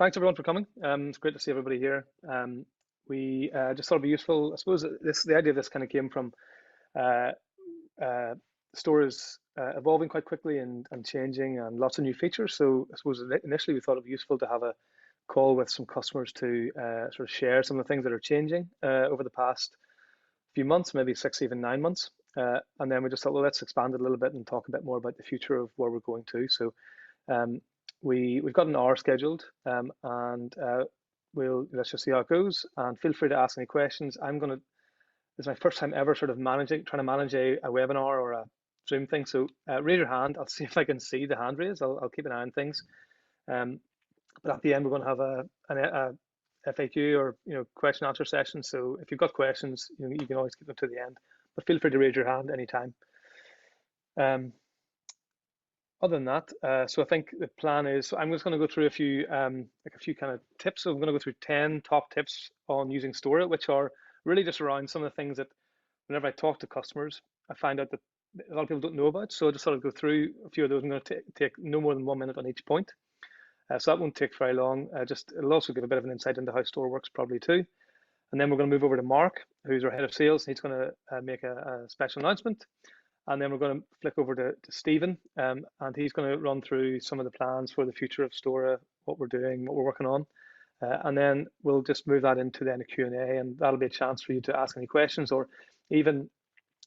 Thanks everyone for coming. It's great to see everybody here. We just thought it'd be useful. I suppose the idea of this kind of came from uh, uh, stores evolving quite quickly and changing and lots of new features. So I suppose initially we thought it'd be useful to have a call with some customers to sort of share some of the things that are changing over the past few months, maybe 6, even 9 months. And then we just thought, well, let's expand it a little bit and talk a bit more about the future of where we're going to. So um, we've got an hour scheduled, and let's just see how it goes. And feel free to ask any questions. This is my first time ever sort of trying to manage a webinar or a Zoom thing. So raise your hand. I'll see if I can see the hand raise. I'll keep an eye on things. Um, but at the end, we're going to have a FAQ or question answer session. So if you've got questions, you can always keep them to the end. But feel free to raise your hand anytime. Other than that, so I think the plan is, so I'm just going to go through a few kind of tips. So I'm going to go through 10 top tips on using Stora, which are really just around some of the things that whenever I talk to customers, I find out that a lot of people don't know about. So I just sort of go through a few of those. I'm going to take no more than 1 minute on each point. So that won't take very long. It'll also give a bit of an insight into how Stora works probably too. And then we're going to move over to Mark, who's our head of sales. He's going to make a special announcement. And then we're going to flick over to Stephen, and he's going to run through some of the plans for the future of Stora, what we're doing, what we're working on. And then we'll just move that into then a Q&A, and that'll be a chance for you to ask any questions, or even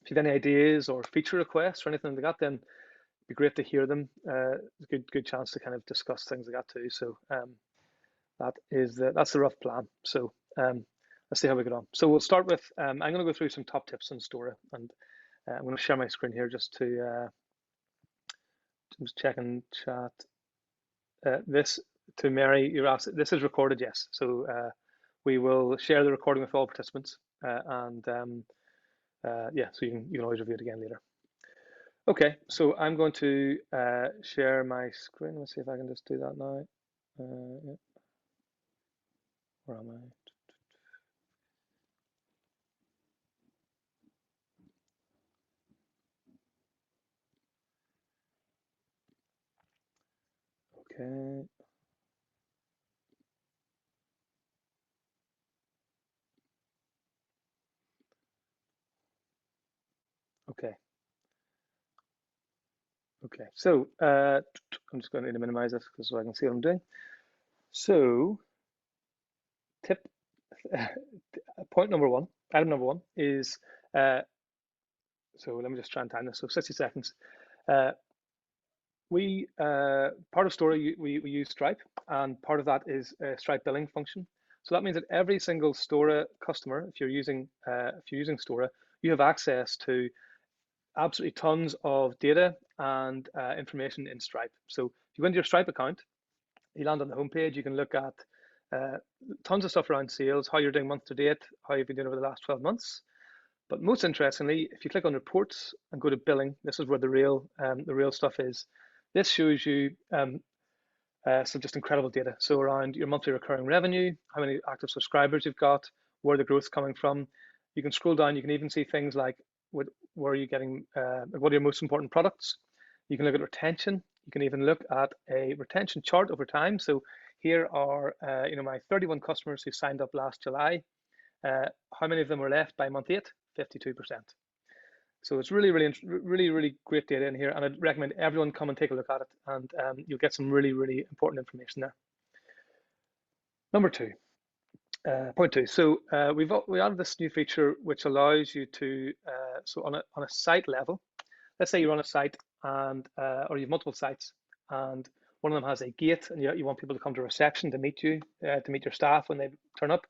if you have any ideas or feature requests or anything like that, then it'd be great to hear them. It's a good chance to kind of discuss things like that too. So that's the rough plan. So let's see how we get on. So we'll start with, I'm going to go through some top tips on Stora, and I'm going to share my screen here just to just check and chat. This to Mary, you're asked. This is recorded, yes. So we will share the recording with all participants, and yeah, so you can always review it again later. Okay, so I'm going to share my screen. Let's see if I can just do that now. Yeah. Where am I? Okay. Okay. Okay. So I'm just going to minimize this so I can see what I'm doing. So point number one, item number one is, so let me just try and time this. So 60 seconds. Part of Stora, we use Stripe, and part of that is a Stripe billing function. So that means that every single Stora customer, if you're using Stora, you have access to absolutely tons of data and information in Stripe. So if you go into your Stripe account, you land on the homepage, you can look at tons of stuff around sales, how you're doing month to date, how you've been doing over the last 12 months. But most interestingly, if you click on reports and go to billing, this is where the real stuff is. This shows you some just incredible data. So around your monthly recurring revenue, how many active subscribers you've got, where the growth's coming from. You can scroll down, you can even see things like where are you getting, what are your most important products. You can look at retention. You can even look at a retention chart over time. So here are my 31 customers who signed up last July. How many of them were left by month 8? 52%. So it's really great data in here, and I'd recommend everyone come and take a look at it, and you'll get some really important information there. Number two, point two. So we added this new feature which allows you to so on a site level. Let's say you run a site and or you have multiple sites, and one of them has a gate, and you want people to come to reception to meet you, to meet your staff when they turn up.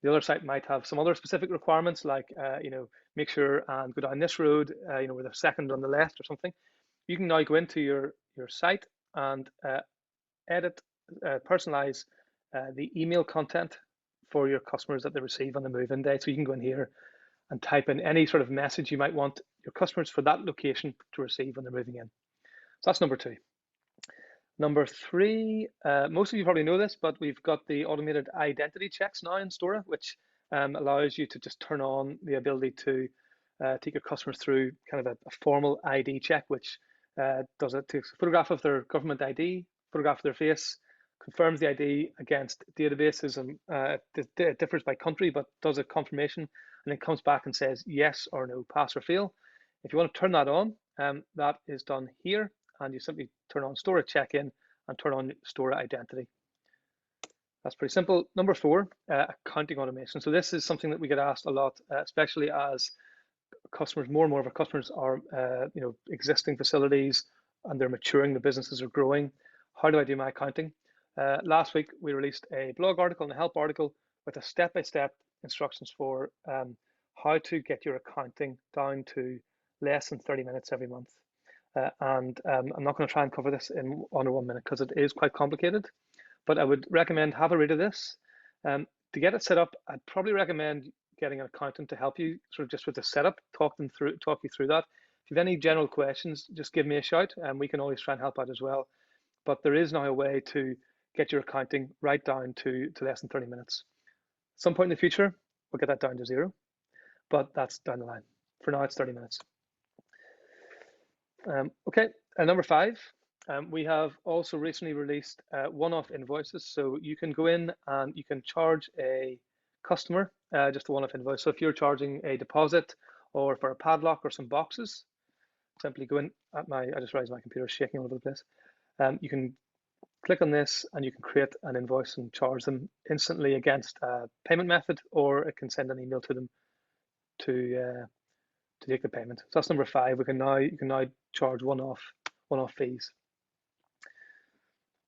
The other site might have some other specific requirements, like make sure and go down this road, with a second on the left or something. You can now go into your site and edit, personalize the email content for your customers that they receive on the move-in day. So you can go in here and type in any sort of message you might want your customers for that location to receive when they're moving in. So that's number two. Number three, most of you probably know this, but we've got the automated identity checks now in Stora, which allows you to just turn on the ability to take your customers through kind of a formal ID check, which takes a photograph of their government ID, photograph of their face, confirms the ID against databases, and it differs by country, but does a confirmation, and then comes back and says yes or no, pass or fail. If you want to turn that on, that is done here, and you simply turn on Stora check-in and turn on Stora identity. That's pretty simple. Number 4, accounting automation. So this is something that we get asked a lot, especially as customers, more and more of our customers are, existing facilities, and they're maturing, the businesses are growing. How do I do my accounting? Last week, we released a blog article and a help article with a step-by-step instructions for how to get your accounting down to less than 30 minutes every month. I'm not going to try and cover this in under 1 minute because it is quite complicated, but I would recommend have a read of this. To get it set up, I'd probably recommend getting an accountant to help you sort of just with the setup, talk you through that. If you have any general questions, just give me a shout, and we can always try and help out as well. But there is now a way to get your accounting right down to less than 30 minutes. Some point in the future, we'll get that down to 0, but that's down the line. For now, it's 30 minutes. Okay, number 5, we have also recently released one-off invoices. So you can go in and you can charge a customer just a one-off invoice. So if you're charging a deposit or for a padlock or some boxes, simply go in at I just realized my computer is shaking all over the place. You can click on this and you can create an invoice and charge them instantly against a payment method, or it can send an email to them to take the payment. So that's number 5. You can now charge one-off fees.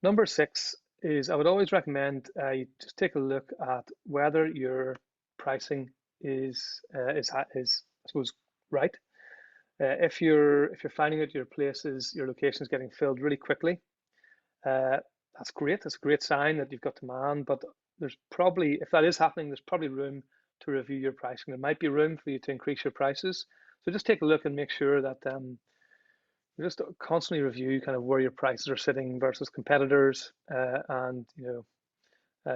Number 6 is I would always recommend you just take a look at whether your pricing is I suppose right. If you're finding that your location is getting filled really quickly, that's great. That's a great sign that you've got demand. But there's probably, if that is happening, there's probably room to review your pricing. There might be room for you to increase your prices. So just take a look and make sure that you just constantly review kind of where your prices are sitting versus competitors, and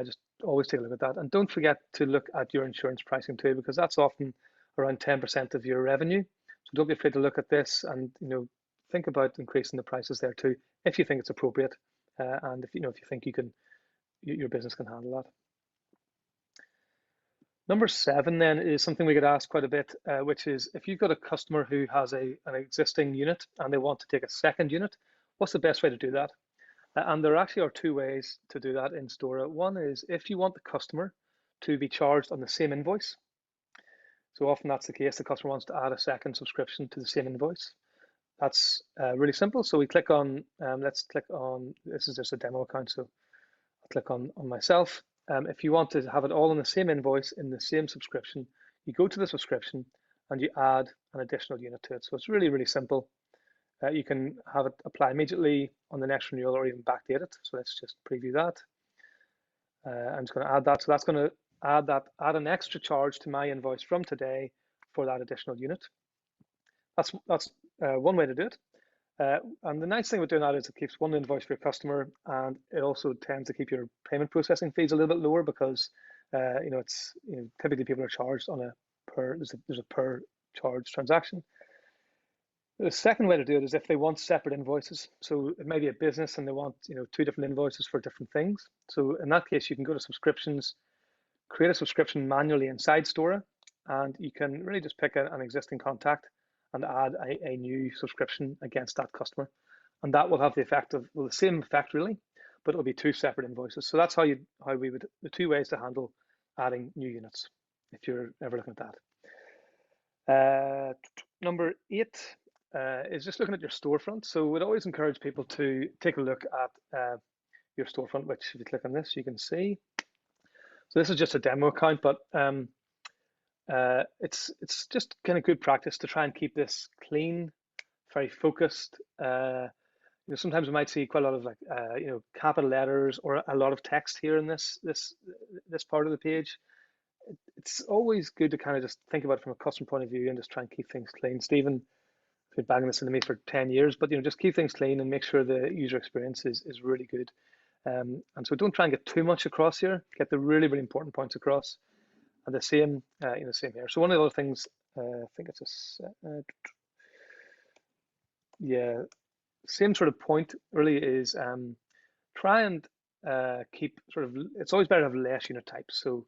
just always take a look at that. And don't forget to look at your insurance pricing too, because that's often around 10% of your revenue. So don't be afraid to look at this and think about increasing the prices there too, if you think it's appropriate, and if you think your business can handle that. Number 7 then is something we get asked quite a bit, which is if you've got a customer who has an existing unit and they want to take a second unit, what's the best way to do that? And there actually are 2 ways to do that in Stora. One is if you want the customer to be charged on the same invoice. So often that's the case, the customer wants to add a second subscription to the same invoice. That's really simple. So we click on, let's click on, this is just a demo account, so I'll click on myself. If you want to have it all on the same invoice in the same subscription, you go to the subscription and you add an additional unit to it. So it's really, really simple. You can have it apply immediately on the next renewal or even backdate it. So let's just preview that. I'm just going to add that. So that's going to add an extra charge to my invoice from today for that additional unit. That's one way to do it. And the nice thing about doing that is it keeps one invoice for your customer, and it also tends to keep your payment processing fees a little bit lower because it's typically people are charged on there's a per charge transaction. The second way to do it is if they want separate invoices. So it may be a business and they want 2 different invoices for different things. So in that case, you can go to subscriptions, create a subscription manually inside Stora, and you can really just pick an existing contact and add a new subscription against that customer. And that will have the effect of, well, the same effect really, but it'll be 2 separate invoices. So that's the 2 ways to handle adding new units, if you're ever looking at that. Number 8 is just looking at your storefront. So we'd always encourage people to take a look at your storefront, which if you click on this, you can see. So this is just a demo account, but it's just kind of good practice to try and keep this clean, very focused. Sometimes we might see quite a lot of capital letters or a lot of text here in this part of the page. It's always good to kind of just think about it from a customer point of view and just try and keep things clean. Stephen has been banging this into me for 10 years, but just keep things clean and make sure the user experience is really good. And so don't try and get too much across here. Get the really, really important points across. And the same, same here. So one of the other things, I think it's same sort of point really is try and keep sort of, it's always better to have less unit types. So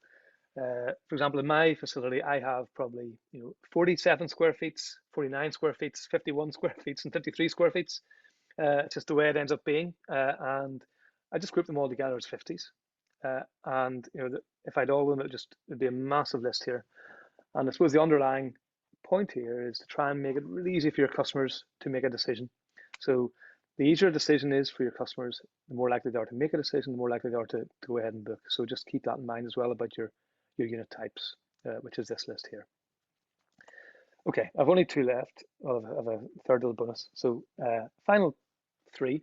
for example, in my facility, I have probably 47 square feet, 49 square feet, 51 square feet, and 53 square feet. It's just the way it ends up being, and I just group them all together as 50s. And if I had all of them, it'd be a massive list here. And I suppose the underlying point here is to try and make it really easy for your customers to make a decision. So the easier a decision is for your customers, the more likely they are to make a decision, the more likely they are to go ahead and book. So just keep that in mind as well about your unit types, which is this list here. Okay, I've only 2 left. Well, I have a third little bonus. So final 3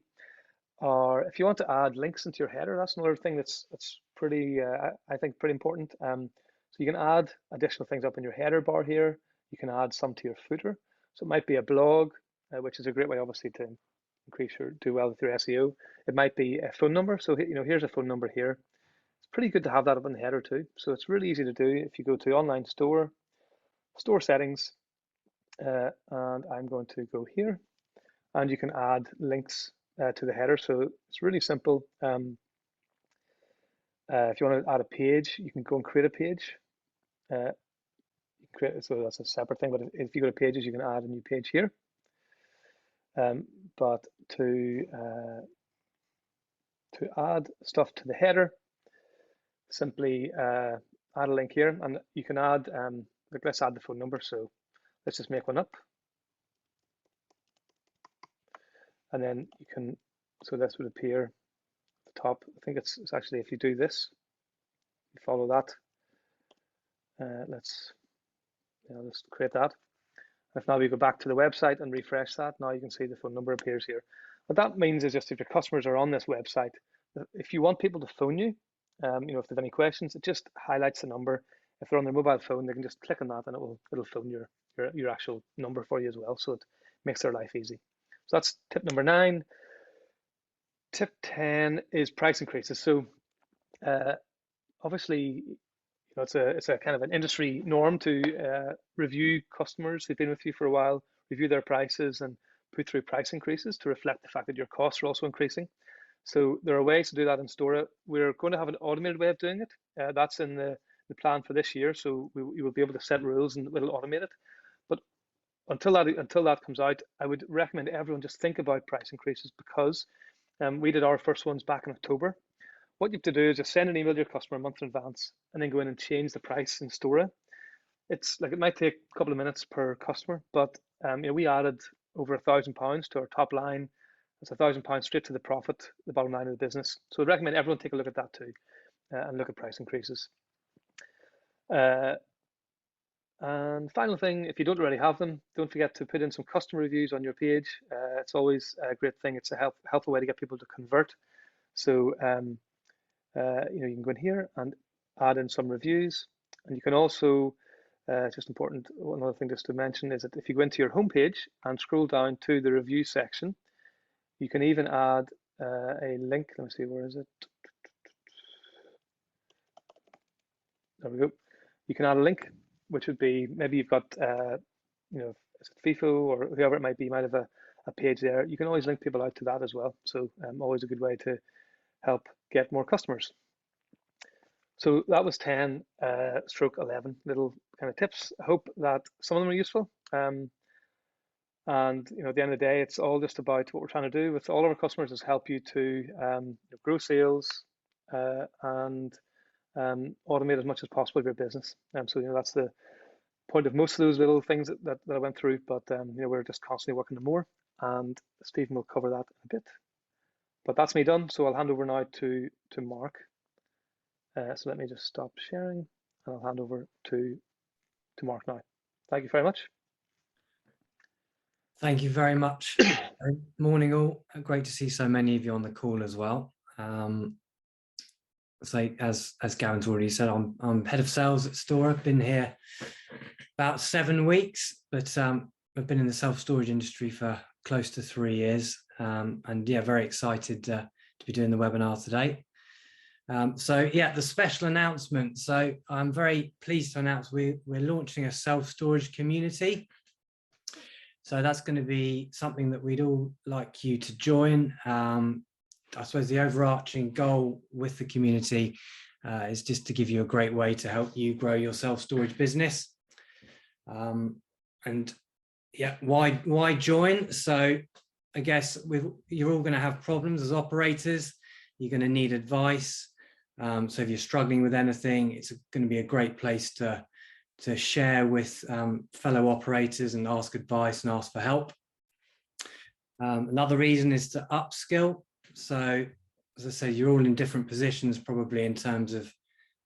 are, if you want to add links into your header, that's another thing that's pretty, I think, pretty important. So you can add additional things up in your header bar here. You can add some to your footer. So it might be a blog, which is a great way, obviously, to do well with your SEO. It might be a phone number. So here's a phone number here. It's pretty good to have that up in the header too. So it's really easy to do. If you go to online store settings, and I'm going to go here, and you can add links to the header. So it's really simple. If you want to add a page, you can go and create a page. So that's a separate thing, but if you go to pages, you can add a new page here. But to add stuff to the header, simply add a link here, and you can add, like, let's add the phone number. So let's just make one up. And then you can, so this would appear at the top. I think it's actually, if you do this, you follow that. Let's create that. If now we go back to the website and refresh that, now you can see the phone number appears here. What that means is just if your customers are on this website, if you want people to phone you, if they have any questions, it just highlights the number. If they're on their mobile phone, they can just click on that and it'll phone your actual number for you as well. So it makes their life easy. So that's tip number 9. Tip 10 is price increases. So obviously, it's a kind of an industry norm to review customers who've been with you for a while, review their prices, and put through price increases to reflect the fact that your costs are also increasing. So there are ways to do that in Stora. We're going to have an automated way of doing it. That's in the plan for this year. So you will be able to set rules and it'll automate it. But until that comes out, I would recommend everyone just think about price increases, because we did our first ones back in October. What you have to do is just send an email to your customer a month in advance and then go in and change the price in Stora. It's like, it might take a couple of minutes per customer, but we added over £1,000 to our top line. It's £1,000 straight to the profit, the bottom line of the business. So I'd recommend everyone take a look at that too, and look at price increases. And final thing, if you don't already have them, don't forget to put in some customer reviews on your page. It's always a great thing. It's a helpful way to get people to convert. So you can go in here and add in some reviews, and you can also, just important, another thing just to mention is that if you go into your homepage and scroll down to the review section, you can even add a link. Let me see, where is it? There we go. You can add a link, which would be, maybe you've got, is it FIFO or whoever it might be, you might have a page there. You can always link people out to that as well. So always a good way to help get more customers. So that was 10 stroke 11 little kind of tips. I hope that some of them are useful. And at the end of the day, it's all just about what we're trying to do with all of our customers is help you to grow sales and automate as much as possible of your business. So that's the point of most of those little things that I went through. But we're just constantly working on more, and Stephen will cover that in a bit. But that's me done. So I'll hand over now to Mark. So let me just stop sharing, and I'll hand over to Mark now. Thank you very much. Thank you very much. Morning all. Great to see so many of you on the call as well. So as Gavin's already said, I'm head of sales at Stora. I've been here about 7 weeks, but I've been in the self-storage industry for close to 3 years. And yeah, very excited to be doing the webinar today. So yeah, the special announcement. So I'm very pleased to announce we're launching a self-storage community. So that's going to be something that we'd all like you to join. I suppose the overarching goal with the community is just to give you a great way to help you grow your self-storage business. And yeah, why join? So I guess you're all going to have problems as operators. You're going to need advice. So if you're struggling with anything, it's going to be a great place to share with fellow operators and ask advice and ask for help. Another reason is to upskill. So as I said, you're all in different positions probably in terms of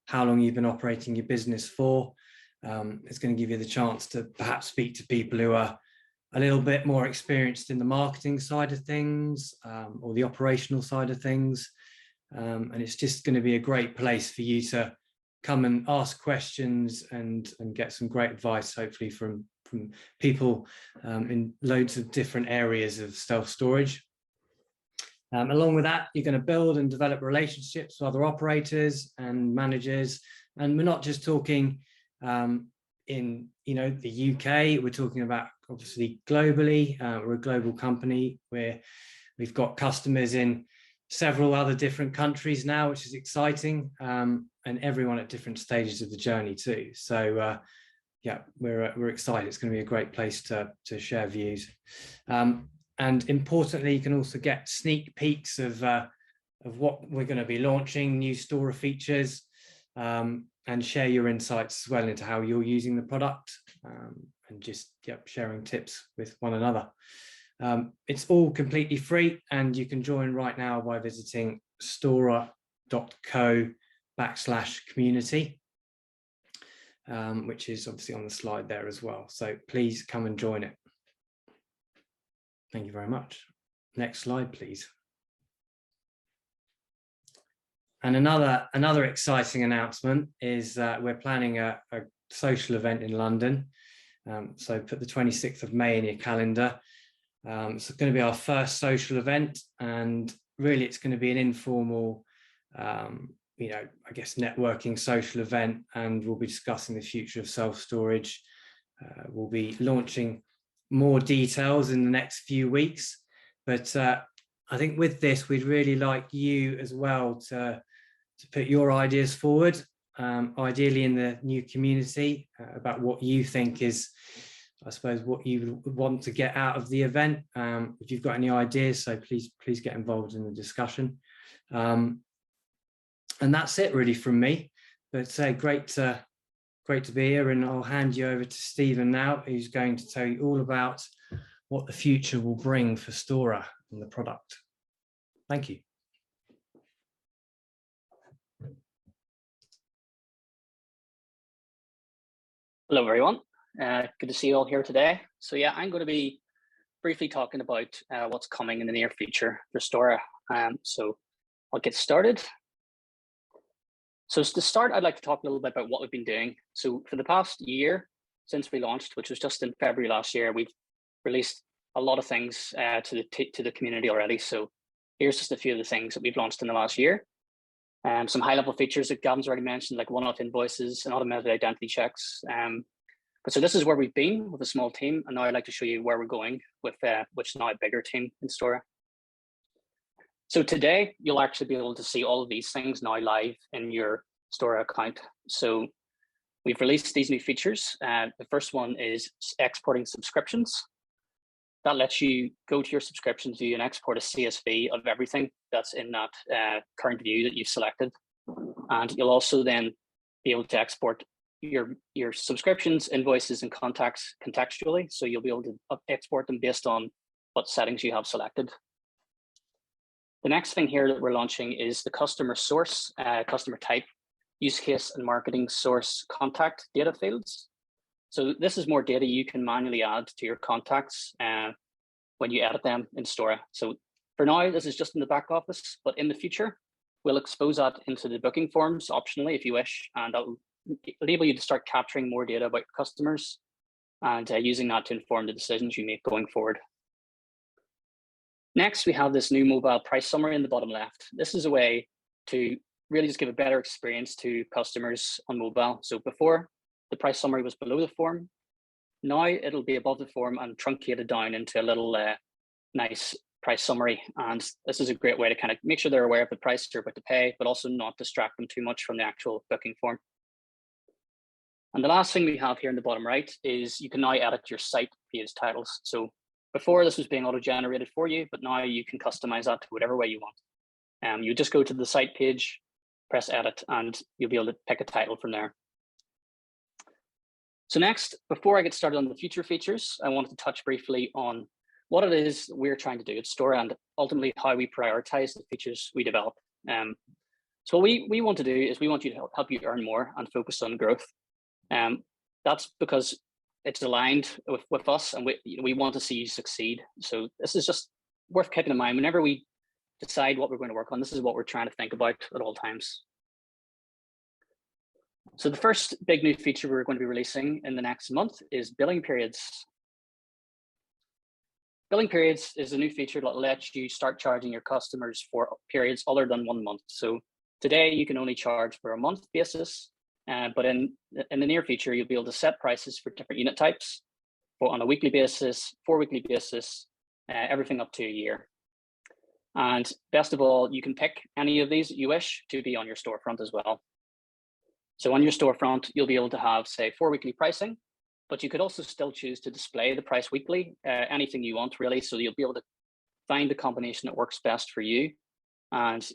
how long you've been operating your business for. It's going to give you the chance to perhaps speak to people who are a little bit more experienced in the marketing side of things, or the operational side of things. And it's just going to be a great place for you to come and ask questions and get some great advice, hopefully from people in loads of different areas of self-storage. Along with that, you're going to build and develop relationships with other operators and managers. And we're not just talking in the UK, we're talking about obviously globally. We're a global company where we've got customers in several other different countries now, which is exciting, and everyone at different stages of the journey too. So yeah, we're excited. It's going to be a great place to share views. And importantly, you can also get sneak peeks of what we're going to be launching, new Stora features, and share your insights as well into how you're using the product, and just sharing tips with one another. It's all completely free, and you can join right now by visiting stora.co/community, which is obviously on the slide there as well. So please come and join it. Thank you very much. Next slide, please. And another exciting announcement is we're planning a social event in London. So put the 26th of May in your calendar. It's going to be our first social event, and really it's going to be an informal, I guess networking social event, and we'll be discussing the future of self-storage. We'll be launching more details in the next few weeks, but I think with this, we'd really like you as well to put your ideas forward, ideally in the new community, about what you think is, I suppose, what you would want to get out of the event. If you've got any ideas, so please get involved in the discussion. And that's it really from me, but great to be here, and I'll hand you over to Stephen now, who's going to tell you all about what the future will bring for Stora and the product. Thank you. Hello, everyone. Good to see you all here today. So yeah, I'm going to be briefly talking about what's coming in the near future for Stora. So I'll get started. So to start, I'd like to talk a little bit about what we've been doing. So for the past year, since we launched, which was just in February last year, we've released a lot of things to the community already. So here's just a few of the things that we've launched in the last year. Some high-level features that Gavin's already mentioned, like one-off invoices and automated identity checks. But so this is where we've been with a small team, and now I'd like to show you where we're going with which is now a bigger team in Stora. So today, you'll actually be able to see all of these things now live in your Stora account. So we've released these new features. The first one is exporting subscriptions. That lets you go to your subscriptions view and export a CSV of everything that's in that current view that you've selected. And you'll also then be able to export your subscriptions, invoices, and contacts contextually. So you'll be able to export them based on what settings you have selected. The next thing here that we're launching is the customer source, customer type, use case, and marketing source contact data fields. So this is more data you can manually add to your contacts when you edit them in Stora. So for now, this is just in the back office, but in the future, we'll expose that into the booking forms optionally if you wish, and that will enable you to start capturing more data about your customers and using that to inform the decisions you make going forward. Next, we have this new mobile price summary in the bottom left. This is a way to really just give a better experience to customers on mobile. So before, the price summary was below the form. Now it'll be above the form and truncated down into a little nice price summary. And this is a great way to kind of make sure they're aware of the price they're about to pay, but also not distract them too much from the actual booking form. And the last thing we have here in the bottom right is you can now edit your site page titles. So before this was being auto-generated for you, but now you can customize that to whatever way you want. You just go to the site page, press edit, and you'll be able to pick a title from there. So next, before I get started on the future features, I wanted to touch briefly on what it is we're trying to do at Stora and ultimately how we prioritize the features we develop. So what we want to do is we want you to help you earn more and focus on growth. That's because it's aligned with us, and we want to see you succeed. So this is just worth keeping in mind whenever we decide what we're going to work on. This is what we're trying to think about at all times. So the first big new feature we're going to be releasing in the next month is billing periods. Billing periods is a new feature that lets you start charging your customers for periods other than 1 month. So today you can only charge for a month basis, but in the near future, you'll be able to set prices for different unit types on a weekly basis, 4-weekly basis, everything up to a year. And best of all, you can pick any of these that you wish to be on your storefront as well. So on your storefront, you'll be able to have, say, 4-weekly pricing, but you could also still choose to display the price weekly, anything you want really. So you'll be able to find the combination that works best for you, and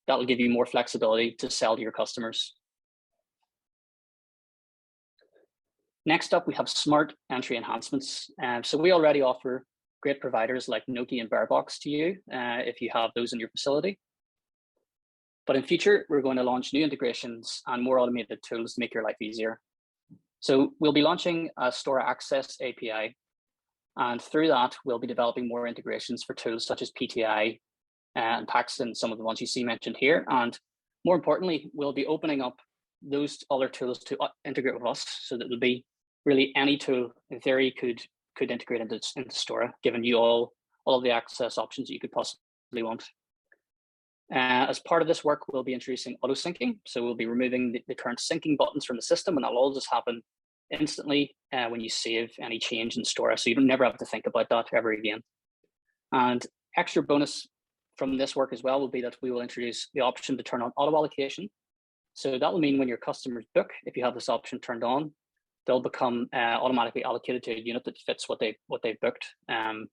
that'll give you more flexibility to sell to your customers. Next up, we have smart entry enhancements. So we already offer great providers like Noki and Bearbox to you if you have those in your facility. But in future, we're going to launch new integrations and more automated tools to make your life easier. So we'll be launching a Stora Access API. And through that, we'll be developing more integrations for tools such as PTI and Paxton, some of the ones you see mentioned here. And more importantly, we'll be opening up those other tools to integrate with us, so that it'll be really any tool in theory could integrate into Stora, giving you all of the access options that you could possibly want. As part of this work, we'll be introducing auto syncing. So we'll be removing the current syncing buttons from the system, and that'll all just happen instantly when you save any change in Stora. So you don't never have to think about that ever again. And extra bonus from this work as well will be that we will introduce the option to turn on auto allocation. So that will mean when your customers book, if you have this option turned on, they'll become automatically allocated to a unit that fits what they've booked. And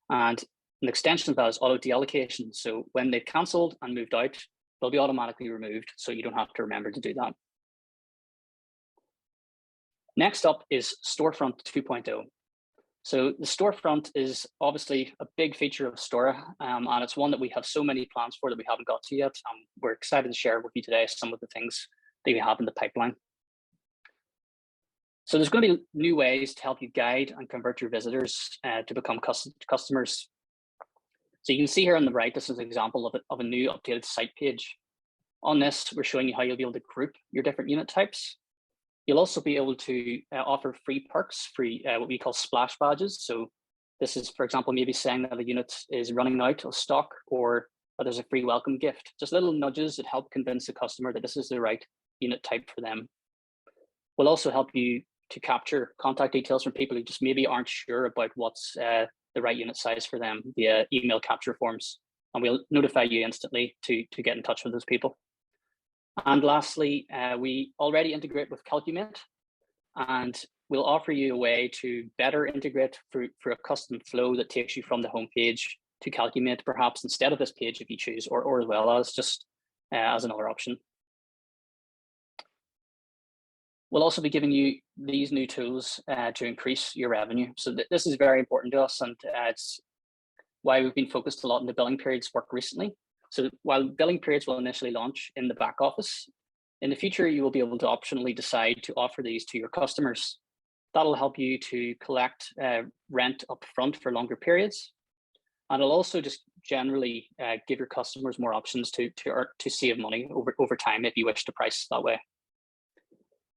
an extension of that is auto deallocation. So when they've cancelled and moved out, they'll be automatically removed, so you don't have to remember to do that. Next up is Storefront 2.0. So the Storefront is obviously a big feature of Stora, and it's one that we have so many plans for that we haven't got to yet. We're excited to share with you today some of the things that we have in the pipeline. So there's going to be new ways to help you guide and convert your visitors to become customers. So you can see here on the right, this is an example of a new updated site page. On this, we're showing you how you'll be able to group your different unit types. You'll also be able to offer free perks, what we call splash badges. So this is, for example, maybe saying that a unit is running out of stock, or that there's a free welcome gift. Just little nudges that help convince the customer that this is the right unit type for them. We'll also help you to capture contact details from people who just maybe aren't sure about what's the right unit size for them via email capture forms. And we'll notify you instantly to get in touch with those people. And lastly, we already integrate with Calculate, and we'll offer you a way to better integrate for a custom flow that takes you from the home page to Calculate, perhaps instead of this page if you choose, or as well as just as another option. We'll also be giving you these new tools to increase your revenue. So this is very important to us, and it's why we've been focused a lot on the billing periods work recently. So while billing periods will initially launch in the back office, in the future, you will be able to optionally decide to offer these to your customers. That'll help you to collect rent upfront for longer periods. And it'll also just generally give your customers more options to save money over time if you wish to price that way.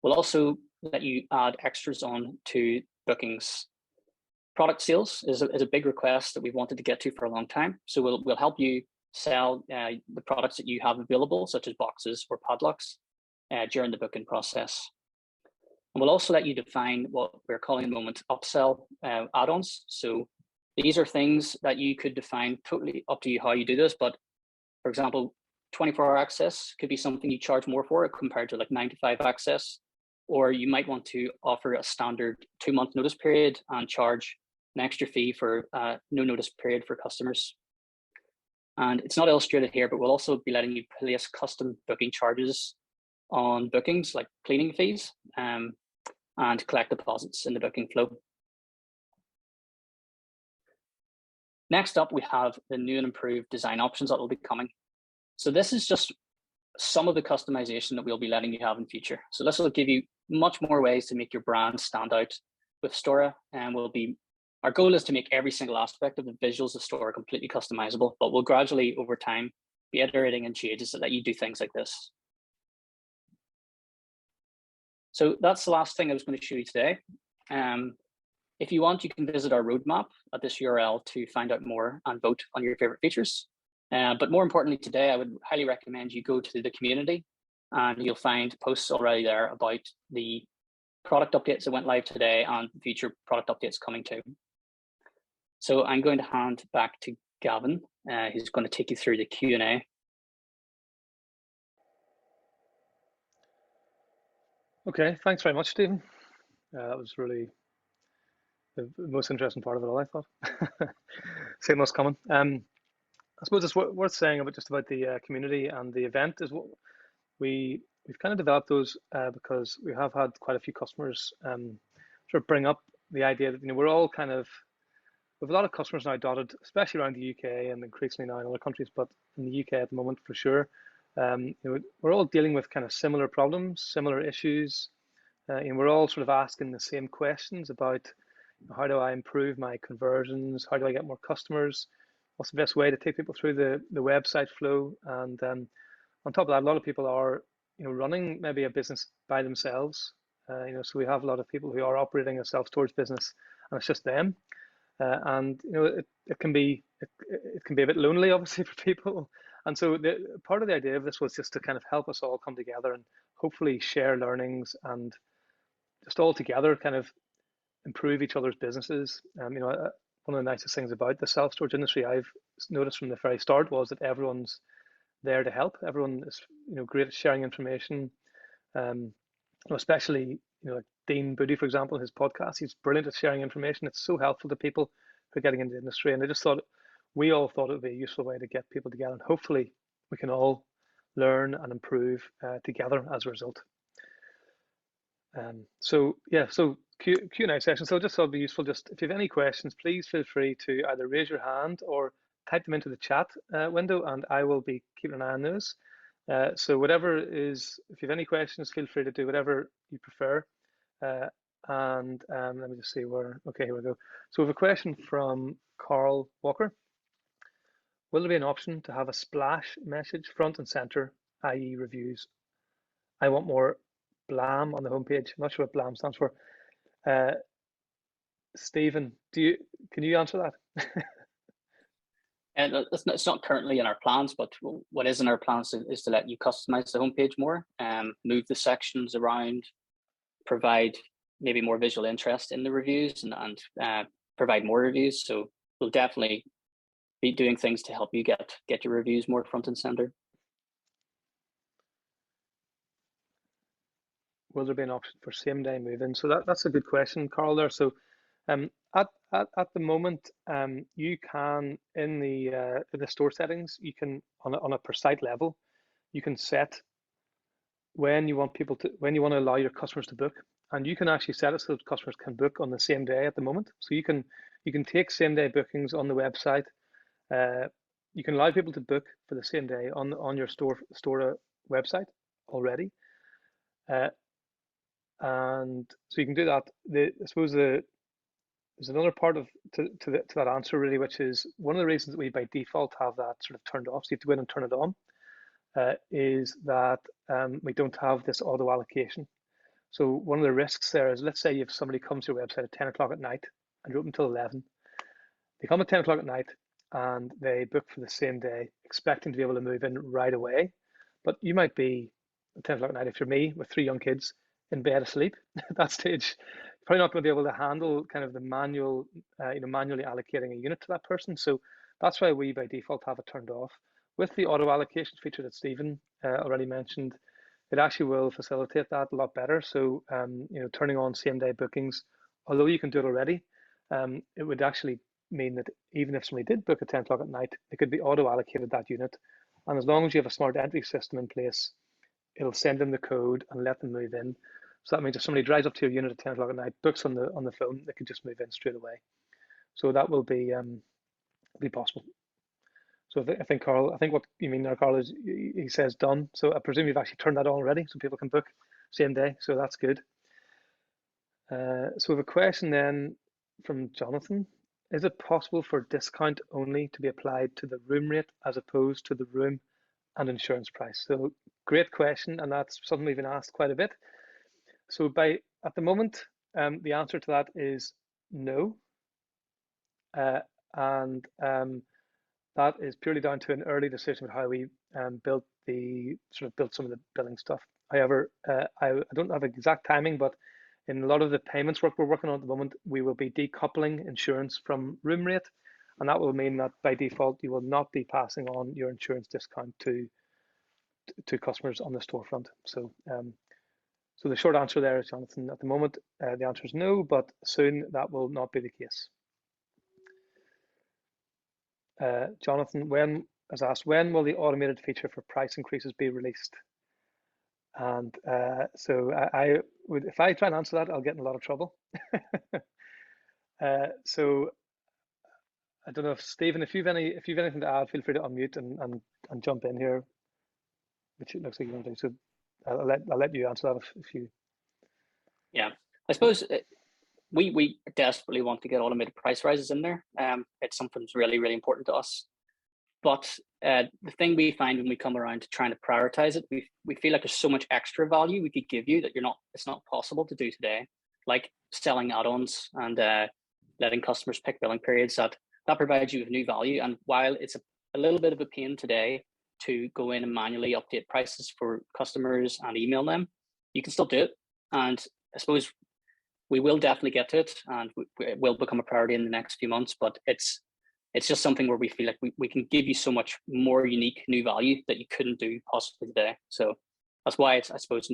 We'll also let you add extras on to bookings. Product sales is a big request that we've wanted to get to for a long time. So we'll help you sell the products that you have available, such as boxes or padlocks, during the booking process. And we'll also let you define what we're calling at the moment upsell add-ons. So These are things that you could define, totally up to you how you do this. But for example, 24-hour access could be something you charge more for compared to like 9 to 5 access. Or you might want to offer a standard 2-month notice period and charge an extra fee for no notice period for customers. And it's not illustrated here, but we'll also be letting you place custom booking charges on bookings like cleaning fees and collect deposits in the booking flow. Next up, we have the new and improved design options that will be coming. So this is just some of the customization that we'll be letting you have in future. So this will give you much more ways to make your brand stand out with Stora, and our goal is to make every single aspect of the visuals of Stora completely customizable, but we'll gradually over time be iterating and changes so that you do things like this. So that's the last thing I was going to show you today. If you want, you can visit our roadmap at this URL to find out more and vote on your favorite features. But more importantly today, I would highly recommend you go to the community and you'll find posts already there about the product updates that went live today and future product updates coming too. So I'm going to hand back to Gavin, who's going to take you through the Q&A. Okay, thanks very much, Stephen. That was really the most interesting part of it all, I thought. Same as coming. I suppose it's worth saying about the community and the event is what we've kind of developed those because we have had quite a few customers sort of bring up the idea that we're all kind of, we have a lot of customers now dotted, especially around the UK and increasingly now in other countries, but in the UK at the moment for sure. We're all dealing with kind of similar problems, similar issues, and we're all sort of asking the same questions about how do I improve my conversions? How do I get more customers? What's the best way to take people through the website flow? And on top of that, a lot of people are running maybe a business by themselves. So we have a lot of people who are operating a self-storage business, and it's just them. And it can be a bit lonely, obviously, for people. And so part of the idea of this was just to kind of help us all come together and hopefully share learnings and just all together kind of improve each other's businesses. One of the nicest things about the self-storage industry I've noticed from the very start was that everyone's there to help. Everyone is great at sharing information. Especially like Dean Booty, for example, his podcast, he's brilliant at sharing information. It's so helpful to people who are getting into the industry, and we all thought it would be a useful way to get people together, and hopefully we can all learn and improve together as a result. So Q&A session. So just thought it'd be useful. Just if you have any questions, please feel free to either raise your hand or type them into the chat window, and I will be keeping an eye on those. So if you have any questions, feel free to do whatever you prefer. And let me just see okay, here we go. So we have a question from Carl Walker. Will there be an option to have a splash message front and center, i.e. reviews? I want more blam on the homepage. I'm not sure what blam stands for. Stephen, can you answer that? And it's not currently in our plans, but what is in our plans is to let you customize the homepage more, move the sections around, provide maybe more visual interest in the reviews and provide more reviews. So we'll definitely be doing things to help you get your reviews more front and center. Will there be an option for same-day move-in? So that's a good question, Carl. There. So at the moment, you can in the store settings, you can on a per site level, you can set when you want to allow your customers to book, and you can actually set it so that customers can book on the same day at the moment. So you can take same-day bookings on the website. You can allow people to book for the same day on your Stora website already. And so you can do that. I suppose there's another part to that answer really, which is one of the reasons that we by default have that sort of turned off. So you have to go in and turn it on. Is that we don't have this auto allocation. So one of the risks there is, let's say if somebody comes to your website at 10 o'clock at night and you're open till 11, they come at 10 o'clock at night and they book for the same day, expecting to be able to move in right away. But you might be at 10 o'clock at night, if you're me with 3 young kids, in bed asleep at that stage probably not going to be able to handle kind of the manual, manually allocating a unit to that person. So that's why we by default have it turned off. With the auto allocation feature that Stephen already mentioned, it actually will facilitate that a lot better. So, turning on same day bookings, although you can do it already, it would actually mean that even if somebody did book at 10 o'clock at night, it could be auto allocated that unit. And as long as you have a smart entry system in place, it'll send them the code and let them move in. So that means if somebody drives up to your unit at 10 o'clock at night, books on the phone, they can just move in straight away. So that will be possible. So I think Carl, I think what you mean there, Carl, is he says done. So I presume you've actually turned that on already, so people can book same day. So that's good. So we have a question then from Jonathan. Is it possible for discount only to be applied to the room rate as opposed to the room and insurance price? So great question, and that's something we've been asked quite a bit. So at the moment, the answer to that is no. And that is purely down to an early decision of how we built some of the billing stuff. However, I don't have exact timing, but in a lot of the payments work we're working on at the moment, we will be decoupling insurance from room rate, and that will mean that by default you will not be passing on your insurance discount to customers on the storefront. So so the short answer there is, Jonathan, at the moment the answer is no, but soon that will not be the case. Jonathan has asked, when will the automated feature for price increases be released? And so I would, if I try and answer that, I'll get in a lot of trouble. So I don't know if Stephen, if you've anything to add, feel free to unmute and jump in here, which it looks like you want to do. So I'll let you answer that if you. Yeah, I suppose we desperately want to get automated price rises in there. It's something that's really, really important to us. But the thing we find when we come around to trying to prioritize it, we feel like there's so much extra value we could give you that it's not possible to do today, like selling add-ons and letting customers pick billing periods that provides you with new value. And while it's a little bit of a pain today to go in and manually update prices for customers and email them, you can still do it. And I suppose we will definitely get to it, and it will become a priority in the next few months, but it's just something where we feel like we can give you so much more unique new value that you couldn't do possibly today. So that's why it's, I suppose,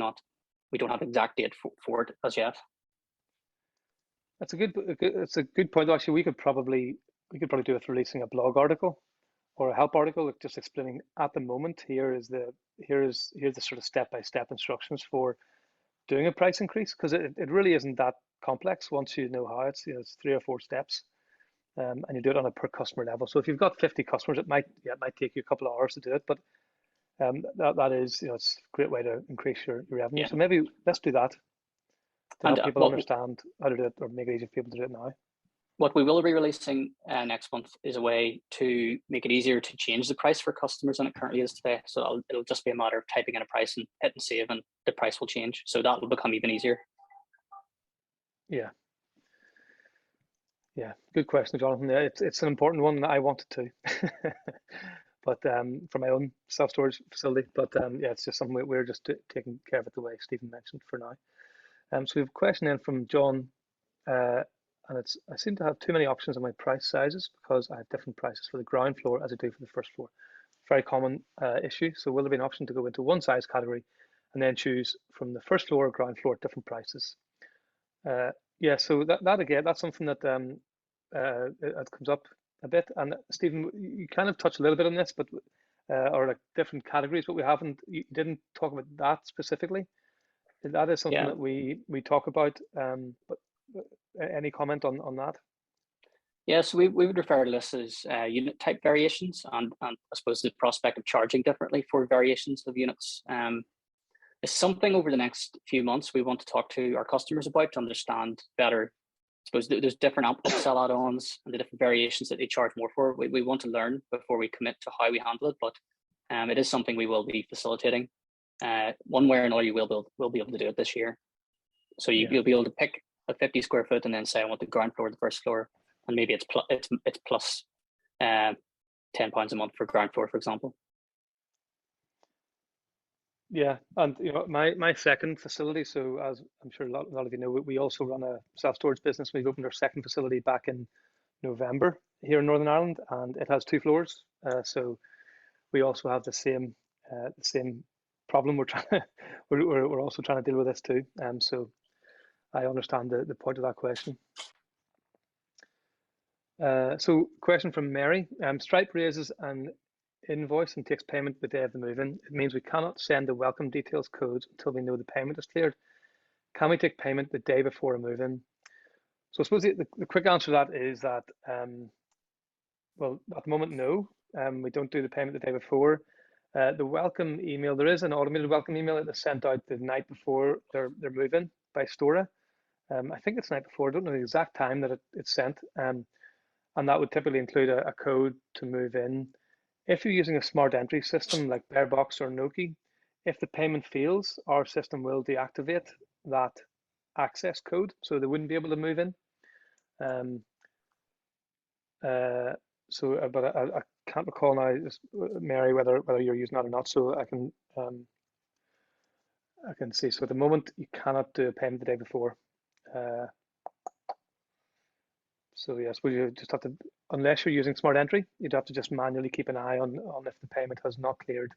we don't have an exact date for it as yet. That's it's a good point. Actually, we could probably do with releasing a blog article or a help article, just explaining at the moment, here's the sort of step-by-step instructions for doing a price increase, because it really isn't that complex once you know how. It's 3 or 4 steps. And you do it on a per customer level. So if you've got 50 customers, it might take you a couple of hours to do it, but that is, it's a great way to increase your revenue. Yeah. So maybe let's do that to help people understand how to do it, or make it easier for people to do it now. What we will be releasing next month is a way to make it easier to change the price for customers than it currently is today. So it'll just be a matter of typing in a price and hitting save, and the price will change. So that will become even easier. Yeah, good question, Jonathan. Yeah, it's an important one that I wanted to, but for my own self-storage facility. But yeah, it's just something we're just taking care of it the way Stephen mentioned for now. So we have a question then from John, and I seem to have too many options on my price sizes because I have different prices for the ground floor as I do for the first floor. Very common issue. So will there be an option to go into one size category and then choose from the first floor or ground floor different prices? Yeah, so that again, that's something that it comes up a bit. And Stephen, you kind of touched a little bit on this, but or like different categories, but you didn't talk about that specifically. That is something that we talk about. But any comment on that? Yeah, so we would refer to this as unit type variations, and I suppose the prospect of charging differently for variations of units. Is something over the next few months we want to talk to our customers about to understand better. I suppose there's different upsell add-ons and the different variations that they charge more for. We want to learn before we commit to how we handle it, but it is something we will be facilitating. One way or another, you will be able to do it this year. So you'll be able to pick a 50 square foot and then say I want the ground floor, the first floor, and maybe it's plus £10 a month for ground floor, for example. Yeah, and my second facility. So as I'm sure a lot of you know, we also run a self-storage business. We've opened our second facility back in November here in Northern Ireland, and it has 2 floors. So we also have the same problem. We're trying to, we're also trying to deal with this too. So I understand the point of that question. So question from Mary. Stripe raises an invoice and takes payment the day of the move-in. It means we cannot send the welcome details codes until we know the payment is cleared. Can we take payment the day before a move-in? So I suppose the quick answer to that is that, well, at the moment, no. We don't do the payment the day before. The welcome email, there is an automated welcome email that is sent out the night before their move-in by Stora. I think it's the night before. I don't know the exact time that it's sent. And that would typically include a code to move in. If you're using a smart entry system like Bearbox or Noki, if the payment fails, our system will deactivate that access code, so they wouldn't be able to move in. But I can't recall now, Mary, whether you're using that or not. So I can see. So at the moment, you cannot do a payment the day before. So yes, you just have to, unless you're using smart entry, you'd have to just manually keep an eye on if the payment has not cleared,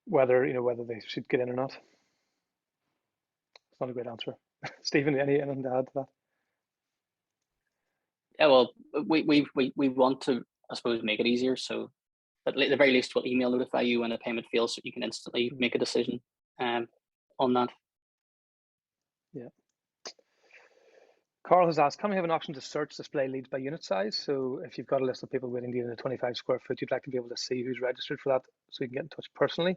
whether they should get in or not. It's not a great answer. Stephen, anything to add to that? Yeah, well, we want to, I suppose, make it easier. So at the very least, we'll email notify you when a payment fails, so you can instantly make a decision on that. Yeah. Carl has asked, can we have an option to search display leads by unit size? So if you've got a list of people waiting to get in a 25 square foot, you'd like to be able to see who's registered for that, so you can get in touch personally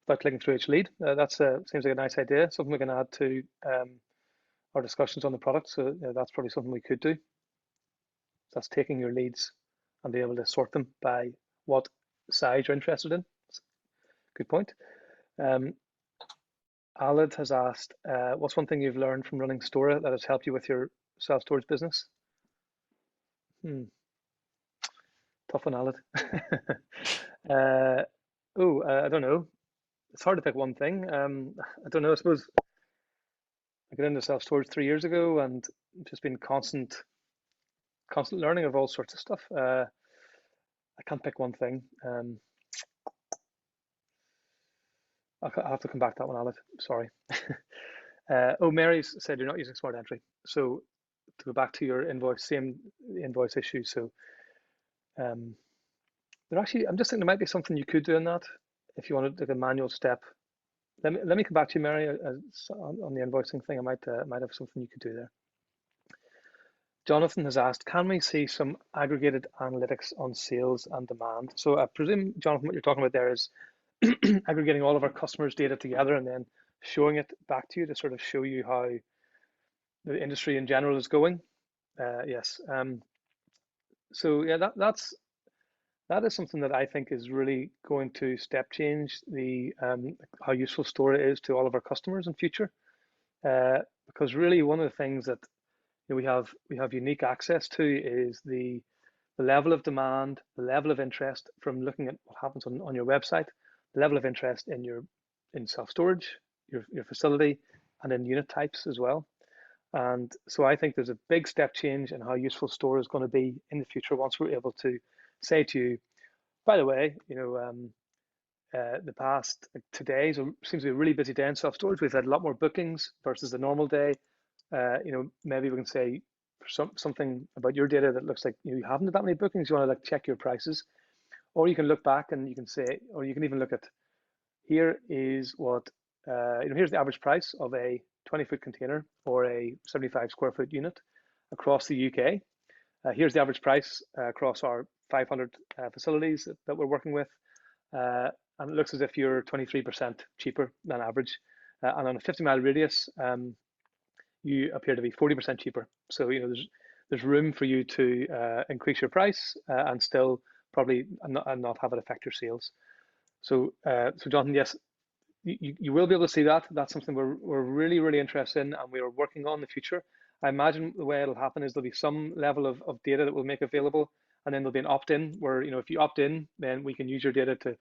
without clicking through each lead. That seems like a nice idea, something we can add to our discussions on the product. So that's probably something we could do. That's taking your leads and be able to sort them by what size you're interested in. Good point. Alid has asked, what's one thing you've learned from running Stora that has helped you with your self-storage business? Tough one, Alid. I don't know. It's hard to pick one thing. I don't know. I suppose I got into self-storage 3 years ago, and just been constant learning of all sorts of stuff. I can't pick one thing. I'll have to come back to that one, Alid. Sorry. Mary's said you're not using smart entry. So to go back to your same invoice issue. So I'm just thinking there might be something you could do in that if you wanted like a manual step. Let me come back to you, Mary, on the invoicing thing. I might have something you could do there. Jonathan has asked, can we see some aggregated analytics on sales and demand? So I presume, Jonathan, what you're talking about there is aggregating all of our customers' data together and then showing it back to you to sort of show you how the industry in general is going. Yes. So yeah, that is something that I think is really going to step change the how useful Stora is to all of our customers in future. Because really one of the things that we have unique access to is the level of demand, the level of interest from looking at what happens on your website, the level of interest in self-storage, your facility, and in unit types as well. And so I think there's a big step change in how useful Stora is going to be in the future once we're able to say to you, by the way, the past today seems to be a really busy day in self-storage. We've had a lot more bookings versus the normal day. Maybe we can say something about your data that looks like you haven't had that many bookings. You want to like check your prices, or you can look back and you can say, or you can even look at, here is what here's the average price of a 20-foot container or a 75 square foot unit across the UK. Here's the average price across our 500 facilities that we're working with, and it looks as if you're 23% cheaper than average, and on a 50-mile radius you appear to be 40% cheaper. So there's room for you to increase your price and still probably not have it affect your sales. So Jonathan, yes, you will be able to see that. That's something we're really, really interested in, and we are working on in the future. I imagine the way it'll happen is there'll be some level of data that we'll make available, and then there'll be an opt-in where if you opt in, then we can use your data to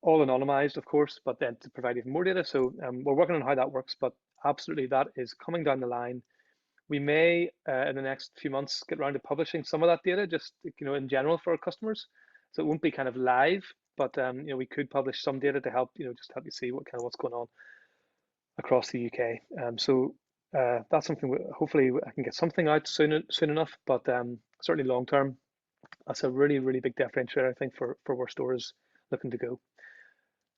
all anonymized, of course, but then to provide even more data. So we're working on how that works, but absolutely that is coming down the line. We may, in the next few months, get around to publishing some of that data, just in general for our customers. So it won't be kind of live, but we could publish some data to help, just help you see what's going on across the UK. So that's something. Hopefully, I can get something out soon enough. But certainly long term, that's a really, really big differentiator, I think, for where stores looking to go.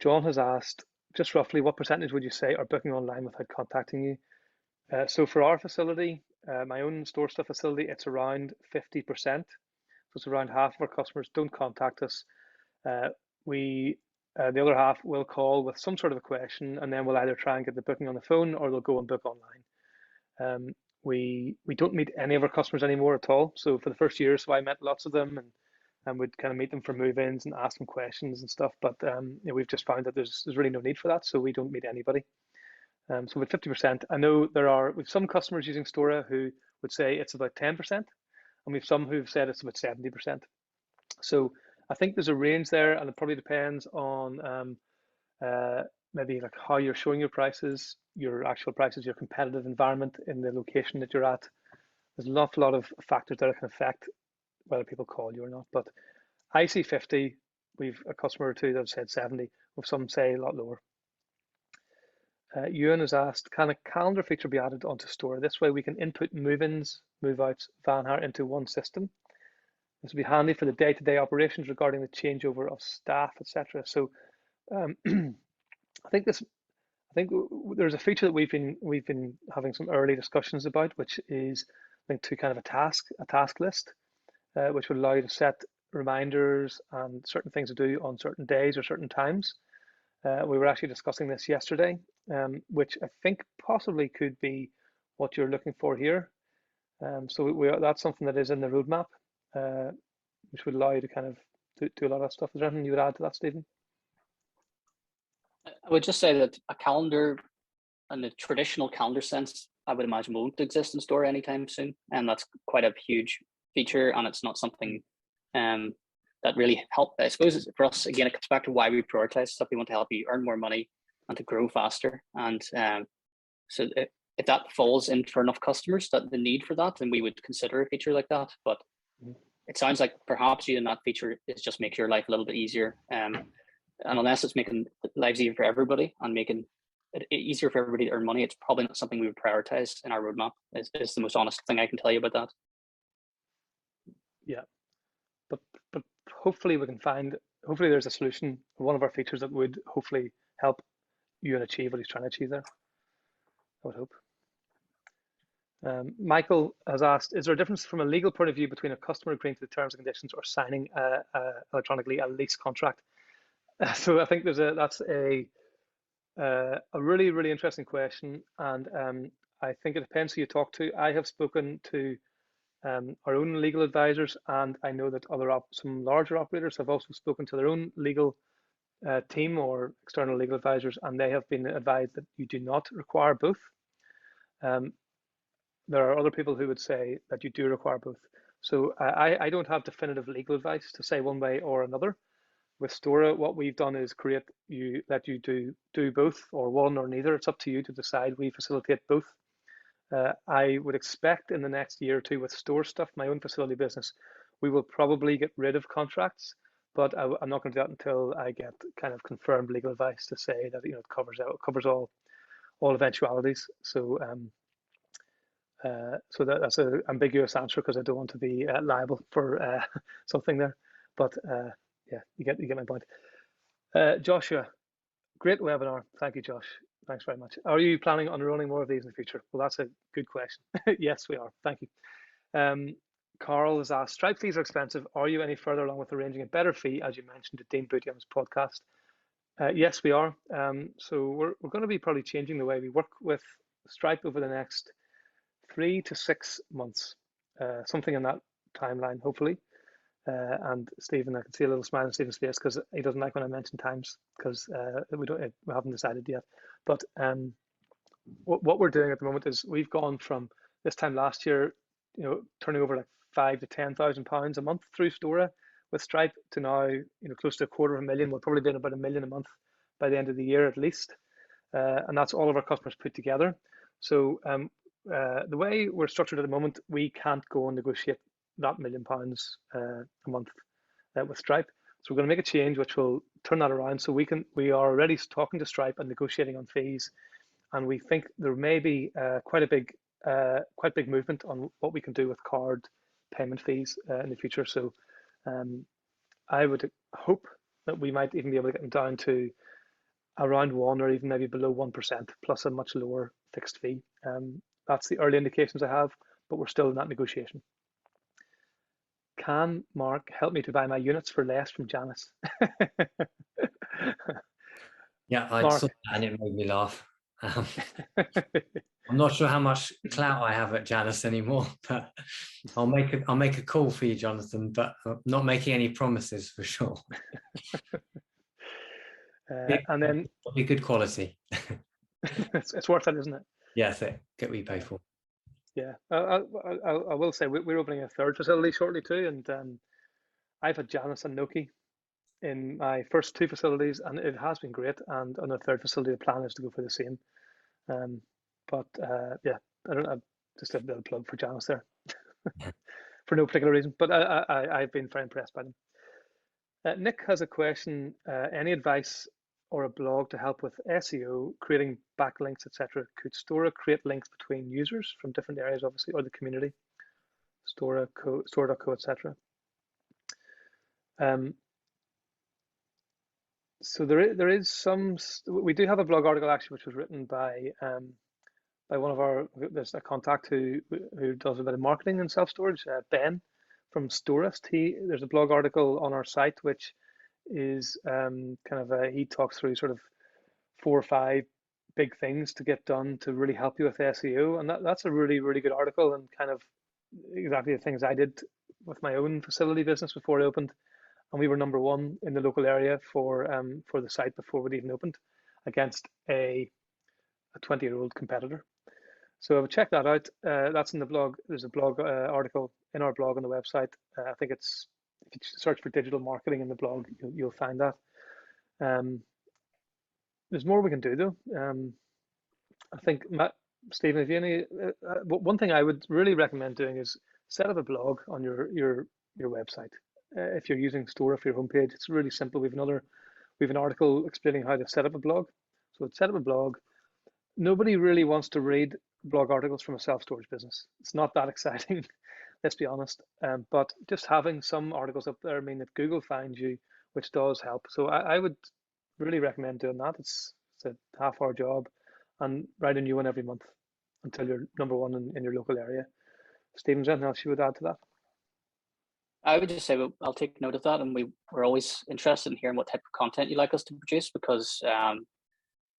John has asked, just roughly, what percentage would you say are booking online without contacting you? So for our facility, my own store stuff facility, it's around 50%. So it's around half of our customers don't contact us. The other half will call with some sort of a question, and then we'll either try and get the booking on the phone or they'll go and book online. We don't meet any of our customers anymore at all. So for the first year, so I met lots of them and would kind of meet them for move-ins and ask them questions and stuff. But we've just found that there's really no need for that, so we don't meet anybody. So with 50%, I know we've some customers using Stora who would say it's about 10%, and we've some who've said it's about 70%. So I think there's a range there, and it probably depends on maybe like how you're showing your prices, your actual prices, your competitive environment in the location that you're at. There's an awful lot of factors that can affect whether people call you or not. But I see 50. We've a customer or two that have said 70, with some say a lot lower. Ewan has asked, can a calendar feature be added onto Stora? This way we can input move-ins, move-outs, van hire into one system. This would be handy for the day-to-day operations regarding the changeover of staff, etc. So I think there's a feature that we've been having some early discussions about, which is linked to kind of a task list, which would allow you to set reminders and certain things to do on certain days or certain times. We were actually discussing this yesterday, which I think possibly could be what you're looking for here. So that's something that is in the roadmap, which would allow you to kind of do a lot of stuff. Is there anything you would add to that, Stephen? I would just say that a calendar, in the traditional calendar sense, I would imagine won't exist in Stora anytime soon, and that's quite a huge feature, and it's not something that really help. I suppose for us, again, it comes back to why we prioritize stuff. We want to help you earn more money and to grow faster. And so if that falls in for enough customers, that the need for that, then we would consider a feature like that. But it sounds like perhaps using that feature is just make your life a little bit easier. And unless it's making lives easier for everybody and making it easier for everybody to earn money, it's probably not something we would prioritize in our roadmap. Is the most honest thing I can tell you about that. Yeah, but hopefully we can hopefully there's a solution, one of our features that would hopefully help you and achieve what he's trying to achieve there. I would hope. Michael has asked, is there a difference from a legal point of view between a customer agreeing to the terms and conditions or signing electronically a lease contract? So I think that's a really, really interesting question, and I think it depends who you talk to. I have spoken to our own legal advisors, and I know that some larger operators have also spoken to their own legal team or external legal advisors, and they have been advised that you do not require both. There are other people who would say that you do require both. So I don't have definitive legal advice to say one way or another. With Stora, what we've done is let you do both or one or neither. It's up to you to decide. We facilitate both. I would expect in the next year or two with Store Stuff, my own facility business, we will probably get rid of contracts, but I'm not going to do that until I get kind of confirmed legal advice to say that it covers all eventualities. So so that's an ambiguous answer because I don't want to be liable for something there. But yeah, you get my point. Joshua, great webinar. Thank you, Josh. Thanks very much. Are you planning on running more of these in the future? Well, that's a good question. Yes, we are. Thank you. Carl has asked, Stripe fees are expensive. Are you any further along with arranging a better fee, as you mentioned to Dean Booty on his podcast? Yes, we are. So we're going to be probably changing the way we work with Stripe over the next 3 to 6 months, something in that timeline, hopefully. And Stephen, I can see a little smile on Stephen's face because he doesn't like when I mention times because we haven't decided yet. But what we're doing at the moment is we've gone from this time last year, turning over like £5,000 to £10,000 a month through Stora. with Stripe to now, close to $250,000. We'll probably be in about $1 million a month by the end of the year at least. And that's all of our customers put together. So the way we're structured at the moment, we can't go and negotiate that £1 million a month with Stripe. So we're going to make a change which will turn that around. So we are already talking to Stripe and negotiating on fees, and we think there may be quite a big movement on what we can do with card payment fees in the future. So I would hope that we might even be able to get them down to around 1 or even maybe below 1% plus a much lower fixed fee. That's the early indications I have, but we're still in that negotiation. Can Mark help me to buy my units for less from Janice? Yeah, I Mark. saw that and it made me laugh. I'm not sure how much clout I have at Janice anymore, but I'll make a call for you, Jonathan, but I'm not making any promises for sure. And then it'll be good quality. it's worth it, isn't it? Yes, get what you pay for. Yeah, I will say we're opening a third facility shortly too, and I've had Janice and Noki in my first 2 facilities, and it has been great. And on the third facility, the plan is to go for the same. Yeah, just a little plug for Janice there, for no particular reason. But I've been very impressed by them. Nick has a question: any advice or a blog to help with SEO, creating backlinks, etc.? Could Stora create links between users from different areas, obviously, or the community? Stora.co, etc. So there is some. We do have a blog article actually, which was written by one of our. There's a contact who does a bit of marketing and self-storage, Ben from Storist. There's a blog article on our site which is he talks through sort of 4 or 5 big things to get done to really help you with SEO, and that's a really, really good article, and kind of exactly the things I did with my own facility business before I opened, and we were number 1 in the local area for the site before we'd even opened, against a 20-year-old competitor. So check that out. That's in the blog. There's a blog article in our blog on the website. I think it's, if you search for digital marketing in the blog, you'll find that. There's more we can do though. I think, Stephen, if you any, one thing I would really recommend doing is set up a blog on your website. If you're using Stora for your homepage, it's really simple. We have an article explaining how to set up a blog. So set up a blog. Nobody really wants to read blog articles from a self-storage business. It's not that exciting, let's be honest. But just having some articles up there mean that Google finds you, which does help. So I would really recommend doing that. It's a half-hour job, and write a new one every month until you're number 1 in your local area. Stephen, is there anything else you would add to that? I would just say I'll take note of that, and we're always interested in hearing what type of content you like us to produce, because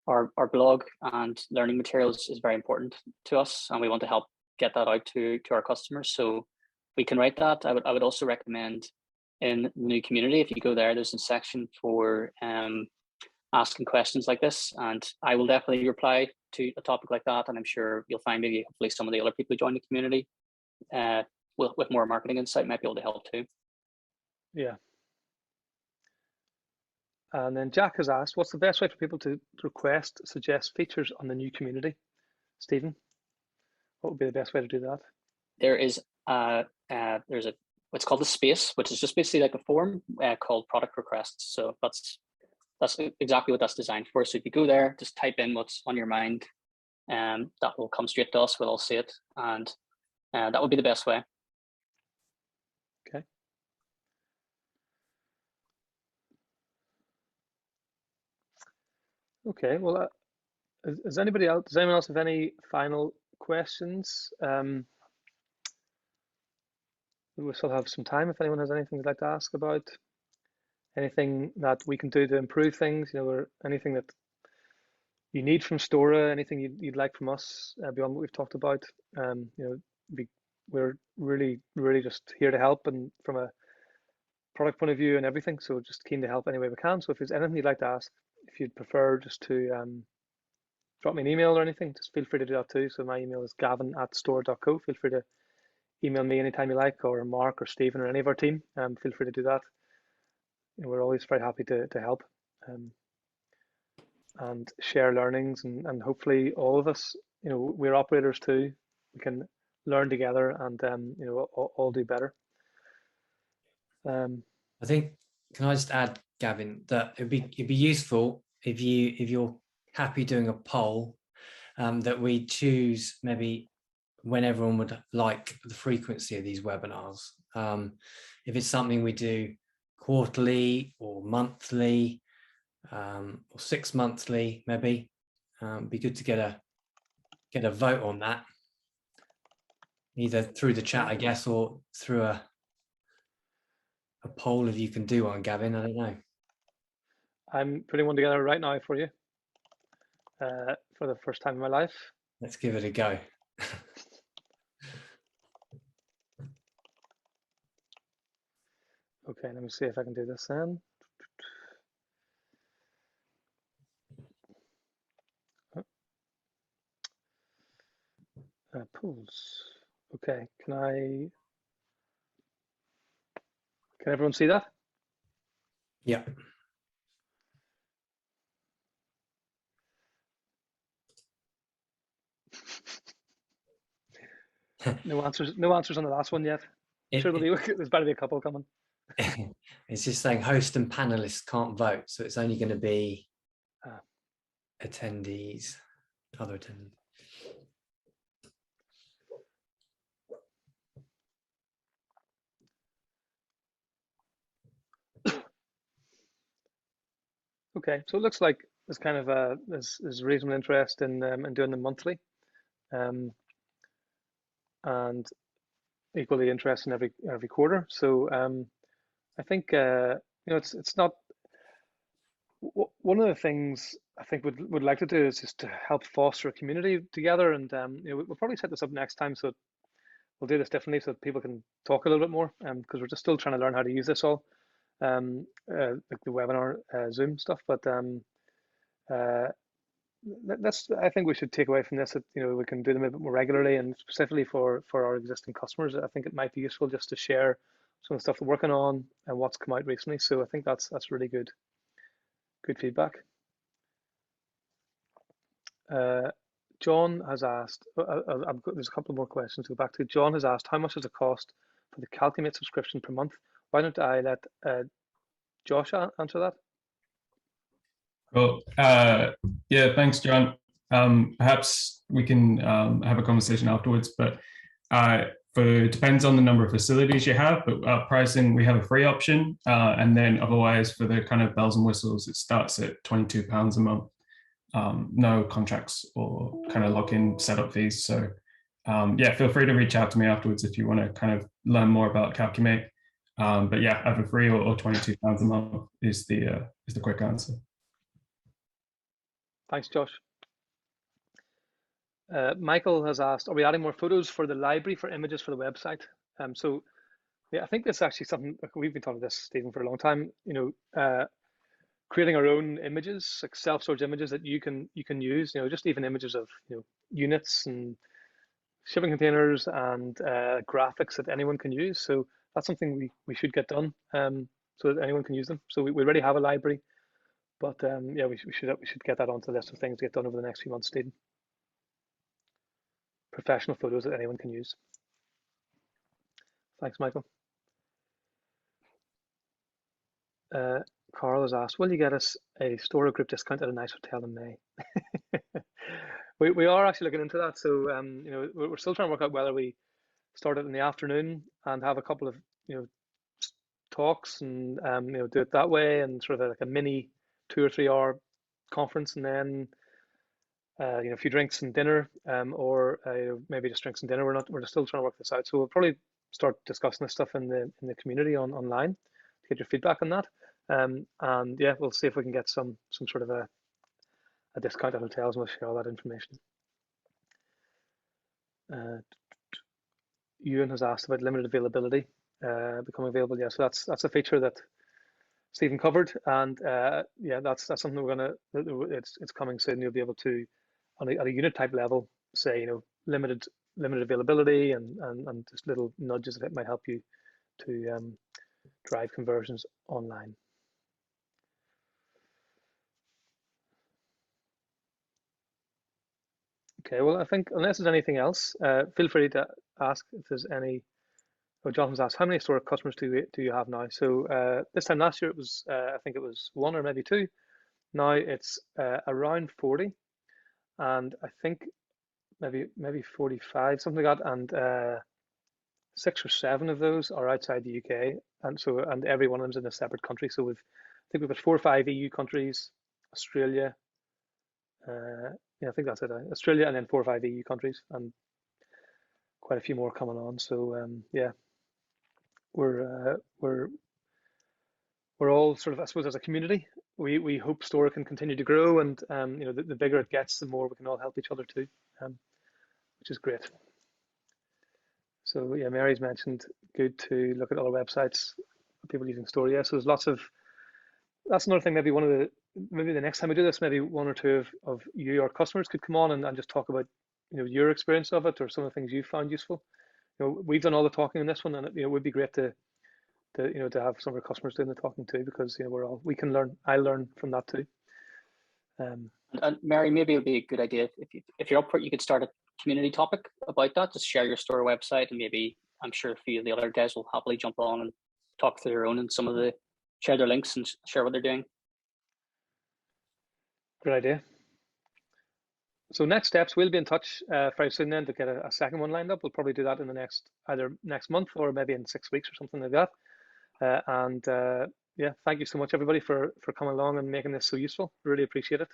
our blog and learning materials is very important to us, and we want to help get that out to our customers. So we can write that. I would also recommend in the new community, if you go there, there's a section for asking questions like this, and I will definitely reply to a topic like that, and I'm sure you'll find maybe hopefully some of the other people who join the community with more marketing insight might be able to help too. Yeah. And then Jack has asked, what's the best way for people to suggest features on the new community? Stephen, what would be the best way to do that? There is there's what's called a space, which is just basically like a form called product requests. So that's exactly what that's designed for. So if you go there, just type in what's on your mind, and that will come straight to us. We'll all see it, and that would be the best way. Okay. Okay. Well, does anyone else have any final questions? We still have some time. If anyone has anything they'd like to ask about, anything that we can do to improve things, or anything that you need from Stora, anything you'd like from us beyond what we've talked about, we're really, really just here to help, and from a product point of view and everything. So just keen to help any way we can. So if there's anything you'd like to ask, if you'd prefer just to drop me an email or anything, just feel free to do that too. So my email is gavin@stora.co. Feel free to email me anytime you like, or Mark or Stephen or any of our team. Feel free to do that. we're always very happy to help and share learnings, and hopefully all of us, we're operators too. We can learn together and all do better. I think, can I just add, Gavin, that it'd be useful if you're happy doing a poll, that we choose maybe when everyone would like the frequency of these webinars. If it's something we do quarterly or monthly, or 6 monthly, maybe, be good to get a vote on that, either through the chat, I guess, or through a poll if you can do one, Gavin. I don't know. I'm putting one together right now for you, for the first time in my life. Let's give it a go. Okay, let me see if I can do this then. Polls. Okay, can everyone see that? Yeah. No answers on the last one yet. Sure, there's better be a couple coming. It's just saying host and panelists can't vote, so it's only going to be attendees, other attendees. Okay, so it looks like there's kind of there's reasonable interest in doing them monthly, and equally interest in every quarter. So I think it's not. One of the things I think would like to do is just to help foster a community together, and we'll probably set this up next time, so we'll do this differently so that people can talk a little bit more, because we're just still trying to learn how to use this all, like the webinar Zoom stuff. But I think we should take away from this that we can do them a bit more regularly, and specifically for our existing customers. I think it might be useful just to share some of the stuff we're working on and what's come out recently. So I think that's really good feedback. John has asked, there's a couple more questions to go back to. John has asked, how much does it cost for the Calculate subscription per month? Why don't I let Josh answer that? Well, yeah, thanks, John. Perhaps we can have a conversation afterwards, but it depends on the number of facilities you have, but pricing, we have a free option. And then otherwise for the kind of bells and whistles, it starts at £22 a month. No contracts or kind of lock-in setup fees. So yeah, feel free to reach out to me afterwards if you want to kind of learn more about Calculate. But yeah, either free or £22 a month is the quick answer. Thanks, Josh. Michael has asked, are we adding more photos for the library for images for the website? So yeah, I think this is actually something, like, we've been talking about this, Stephen, for a long time. Creating our own images, like self-storage images that you can use. Just even images of units and shipping containers and graphics that anyone can use. So that's something we should get done, so that anyone can use them. So we already have a library, but yeah, we should get that onto the list of things to get done over the next few months, Stephen. Professional photos that anyone can use. Thanks, Michael. Carl has asked, will you get us a Stora group discount at a nice hotel in May? we are actually looking into that. So we're still trying to work out whether we start it in the afternoon and have a couple of talks and do it that way, and sort of like a mini 2 or 3 hour conference, and then a few drinks and dinner, or maybe just drinks and dinner. We're still trying to work this out. So we'll probably start discussing this stuff in the community online to get your feedback on that. And yeah, we'll see if we can get some sort of a discount at hotels, and we'll share all that information. Ewan has asked about limited availability becoming available. Yeah, so that's a feature that Stephen covered, and yeah, that's something it's coming soon. You'll be able to, at a unit type level, say limited availability, and just little nudges that might help you to drive conversions online. Okay, well, I think unless there's anything else, feel free to ask if there's any. Oh, Jonathan's asked, how many store customers do you have now? So this time last year it was, I think it was one or maybe two. Now it's around 40, and I think maybe 45, something like that, and 6 or 7 of those are outside the UK, and every one of them's in a separate country. So I think we've got 4 or 5 EU countries, Australia, yeah, I think that's it. Australia, and then 4 or 5 EU countries, and quite a few more coming on. So yeah, we're all sort of, I suppose, as a community, we hope Stora can continue to grow, and you know, the bigger it gets, the more we can all help each other too, which is great. So yeah, Mary's mentioned good to look at other websites, people using Stora. Yeah, so there's lots of. That's another thing. Maybe maybe the next time we do this, maybe 1 or 2 of you, our customers, could come on and just talk about, you know, your experience of it or some of the things you found useful. You know, we've done all the talking in this one, and it would be great to you know, to have some of our customers doing the talking too, because you know, we can learn. I learn from that too. And Mary, maybe it would be a good idea if you're up for it, you could start a community topic about that. Just share your Stora website, and maybe I'm sure a few of the other guys will happily jump on and talk through their own, and share their links and share what they're doing. Good idea. So next steps, we'll be in touch very soon then to get a second one lined up. We'll probably do that in the either next month or maybe in 6 weeks or something like that. Yeah, thank you so much everybody for coming along and making this so useful. Really appreciate it.